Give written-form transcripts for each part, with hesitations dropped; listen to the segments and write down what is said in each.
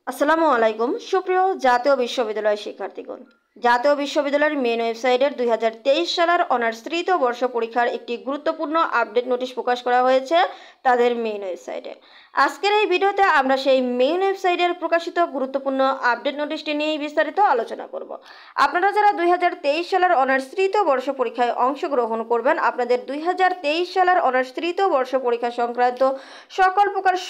আসসালামু আলাইকুম সুপ্রিয় জাতীয় বিশ্ববিদ্যালয় শিক্ষার্থীগণ। জাতীয় বিশ্ববিদ্যালয়ের মেন ওয়েবসাইটের 2023 সালের অনার্স তৃতীয় বর্ষ পরীক্ষার একটি গুরুত্বপূর্ণ আপডেট নোটিশ প্রকাশ করা হয়েছে তাদের মেন ওয়েবসাইটে। আজকের এই ভিডিওতে আমরা সেই মেন ওয়েবসাইটের প্রকাশিত গুরুত্বপূর্ণ আপডেট নোটিশটি নিয়ে বিস্তারিত আলোচনা করব। আপনারা যারা 2023 সালের অনার্স তৃতীয় বর্ষ পরীক্ষায় অংশগ্রহণ করবেন, আপনাদের 2023 সালের অনার্স তৃতীয় বর্ষ পরীক্ষা সংক্রান্ত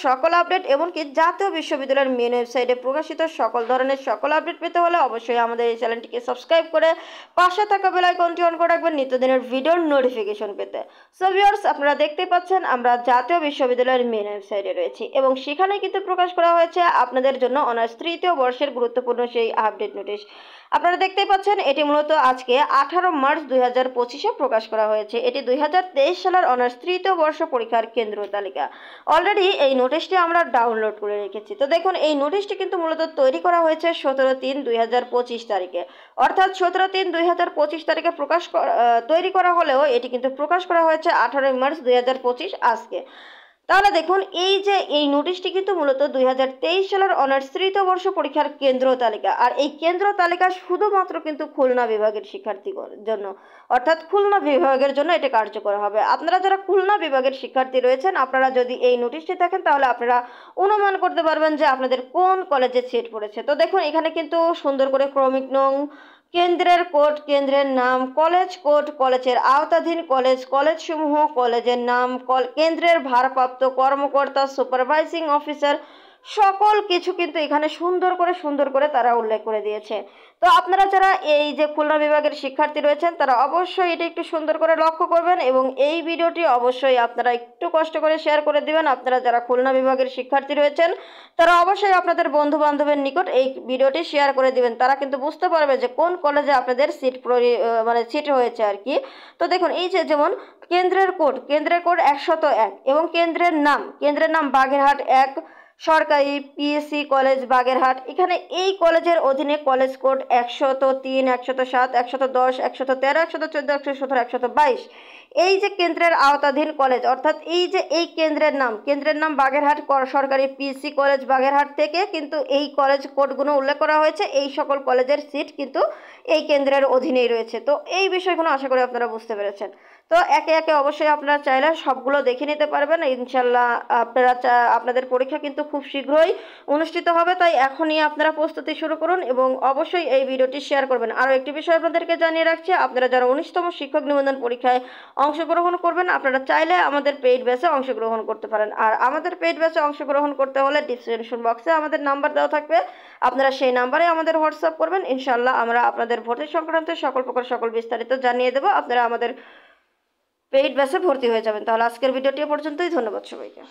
সকল আপডেট এমনকি জাতীয় বিশ্ববিদ্যালয়ের মেন ওয়েবসাইটে প্রকাশিত সকল ধরনের সকল আপডেট পেতে হলে অবশ্যই আমাদের এই চ্যানেলটিকে সাবস্ক্রাইব করে পাশে থাকা বেল আইকনটি অন করে রাখবেন নিত্যদিনের ভিডিওর নোটিফিকেশন পেতে। সো ভিউয়ার্স, আপনারা দেখতে পাচ্ছেন আমরা জাতীয় বিশ্ববিদ্যালয়ের মেন ওয়েবসাইটে রয়েছি এবং সেখানে কিন্তু প্রকাশ করা হয়েছে আপনাদের জন্য অনার্স তৃতীয় বর্ষের গুরুত্বপূর্ণ সেই আপডেট নোটিশ। আপনারা দেখতে পাচ্ছেন এটি মূলত আজকে 18 মার্চ 2025-এ প্রকাশ করা হয়েছে। এটি 2023 সালের অনার্স তৃতীয় বর্ষ পরীক্ষার কেন্দ্র তালিকা। অলরেডি এই নোটিশটি আমরা ডাউনলোড করে রেখেছি। তো দেখুন, এই নোটিশটি কিন্তু মূলত তৈরি করা হয়েছে 17/3/2025 তারিখে, অর্থাৎ 17/3/2025 তারিখে তৈরি করা হলেও এটি কিন্তু প্রকাশ করা হয়েছে 18 মার্চ 2025 আজকে। তাহলে দেখুন, এই নোটিশটি কিন্তু মূলত 2023 সালের অনার্স তৃতীয় বর্ষ পরীক্ষার কেন্দ্র তালিকা। আর এই কেন্দ্র তালিকা শুধুমাত্র কিন্তু খুলনা বিভাগের শিক্ষার্থীদের জন্য, অর্থাৎ খুলনা বিভাগের জন্য এটা কার্যকর হবে। আপনারা যারা খুলনা বিভাগের শিক্ষার্থী রয়েছেন, আপনারা যদি এই নোটিশটি দেখেন তাহলে আপনারা অনুমান করতে পারবেন যে আপনাদের কোন কলেজে সিট পড়েছে। তো দেখুন, এখানে কিন্তু সুন্দর করে ক্রমিক নং, কেন্দ্রের কোড, কেন্দ্রের নাম, কলেজ কোড, কলেজের আওতাধীন কলেজ, কলেজ সমূহ, কলেজের নাম, কেন্দ্রের ভারপ্রাপ্ত কর্মকর্তা, সুপারভাইজিং অফিসার, সকল কিছু কিন্তু এখানে সুন্দর করে তারা উল্লেখ করে দিয়েছে। তো আপনারা যারা এই যে খুলনা বিভাগের শিক্ষার্থী রয়েছেন তারা অবশ্যই এটা একটু সুন্দর করে লক্ষ্য করবেন এবং এই ভিডিওটি অবশ্যই আপনারা একটু কষ্ট করে শেয়ার করে দিবেন। আপনারা যারা খুলনা বিভাগের শিক্ষার্থী রয়েছেন তারা অবশ্যই আপনাদের বন্ধু বান্ধবের নিকট এই ভিডিওটি শেয়ার করে দিবেন। তারা কিন্তু বুঝতে পারবে যে কোন কলেজে আপনাদের সিট হয়েছে আর কি। তো দেখুন, এই যে যেমন কেন্দ্রের কোড 101 এবং কেন্দ্রের নাম বাগেরহাট 1 সরকারি পিএসসি কলেজ বাগেরহাট। এখানে এই কলেজের অধীনে কলেজ কোড 103, 107, 110, 113, 114, 117, 122। এই যে কেন্দ্রের আওতাধীন কলেজ, অর্থাৎ এই কেন্দ্রের নাম বাগেরহাট সরকারি পিএসসি কলেজ বাগেরহাট থেকে কিন্তু এই কলেজ কোডগুলো উল্লেখ করা হয়েছে। এই সকল কলেজের সিট কিন্তু এই কেন্দ্রের অধীনেই রয়েছে। তো এই বিষয়গুলো আশা করি আপনারা বুঝতে পেরেছেন। তো একে একে অবশ্যই আপনারা চাইলে সবগুলো দেখে নিতে পারবেন ইনশাল্লাহ। আপনাদের পরীক্ষা কিন্তু খুব শীঘ্রই অনুষ্ঠিত হবে, তাই এখনই আপনারা প্রস্তুতি শুরু করুন এবং অবশ্যই এই ভিডিওটি শেয়ার করবেন। আরও একটি বিষয় আপনাদেরকে জানিয়ে রাখছি, আপনারা যারা 19তম শিক্ষক নিবন্ধন পরীক্ষায় অংশগ্রহণ করবেন আপনারা চাইলে আমাদের পেইড ব্যাচে অংশগ্রহণ করতে পারেন। আর আমাদের পেইড ব্যাচে অংশগ্রহণ করতে হলে ডিসক্রিপশন বক্সে আমাদের নাম্বার দেওয়া থাকবে, আপনারা সেই নাম্বারে আমাদের হোয়াটসঅ্যাপ করবেন। ইনশাল্লাহ আমরা আপনাদের ভর্তি সংক্রান্ত সকল বিস্তারিত জানিয়ে দেবো। আপনারা আমাদের পেইড ব্যাচে ভর্তি হয়ে যাবেন। তাহলে আজকের ভিডিওটি পর্যন্তই। ধন্যবাদ সবাইকে।